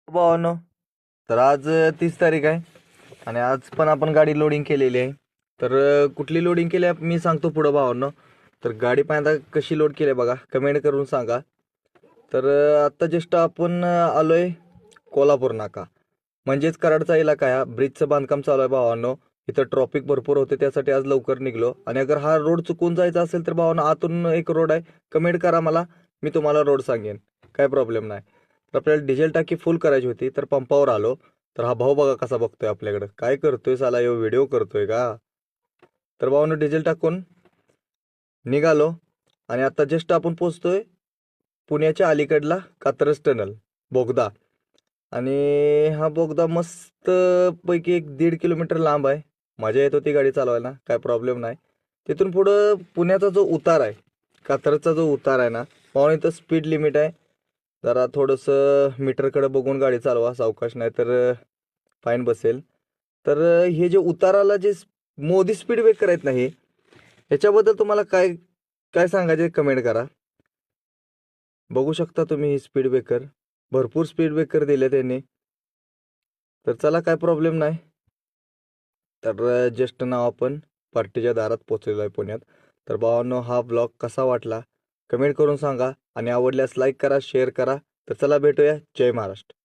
भावानो, तर आज 30 तारीख आहे आणि आज पण आपण गाडी लोडिंग केलेली आहे. तर कुठली लोडिंग केली आहे मी सांगतो पुढं भावांनो. तर गाडी पहिल्यांदा कशी लोड केली आहे बघा, कमेंट करून सांगा. तर आत्ता जस्ट आपण आलोय कोल्हापूर नाका, म्हणजेच कराडचा इलाका आहे. ब्रिजचं बांधकाम चालू आहे भावांनो. इथं ट्रॉफिक भरपूर होते, त्यासाठी आज लवकर निघलो. आणि अगर हा रोड चुकून जायचा असेल तर भावांनो, आतून एक रोड आहे, कमेंट करा मला, मी तुम्हाला रोड सांगेन, काय प्रॉब्लेम नाही. तर आपल्याला डिझेल टाकी फुल करायची होती, तर पंपावर आलो. तर हा भाऊ बघा कसा बघतोय आपल्याकडं, काय करतोय साला, यो व्हिडिओ करतोय का. तर भावांनो डिझेल टाकून निघालो आणि आता जस्ट आपण पोचतोय पुण्याच्या अलीकडला कात्रज टनल बोगदा. आणि हा बोगदा मस्त पैकी 1-1.5 किलोमीटर लांब आहे. मजा येत होती गाडी चालवायला, काय प्रॉब्लेम नाही. तिथून पुढं पुण्याचा जो उतार आहे, कात्रजचा जो उतार आहे ना पाहून, इथं स्पीड लिमिट आहे. जरा थोडंसं मीटरकडे बघून गाडी चालवा, सावकाश, नाही तर फाईन बसेल. तर हे जे उताराला जे मोदी स्पीड ब्रेकर आहेत ना, हे ह्याच्याबद्दल तुम्हाला काय काय सांगायचे कमेंट करा. बघू शकता तुम्ही ही स्पीड ब्रेकर, भरपूर स्पीड ब्रेकर दिले त्यांनी. तर चला, काय प्रॉब्लेम नाही. तर जस्ट नाव आपण पार्टीच्या दारात पोहोचलेलो आहे पुण्यात. तर भावांनो, हा ब्लॉग कसा वाटला कमेंट करून सांगा आणि आवडल्यास लाईक करा, शेअर करा. तर चला भेटूया. जय महाराष्ट्र.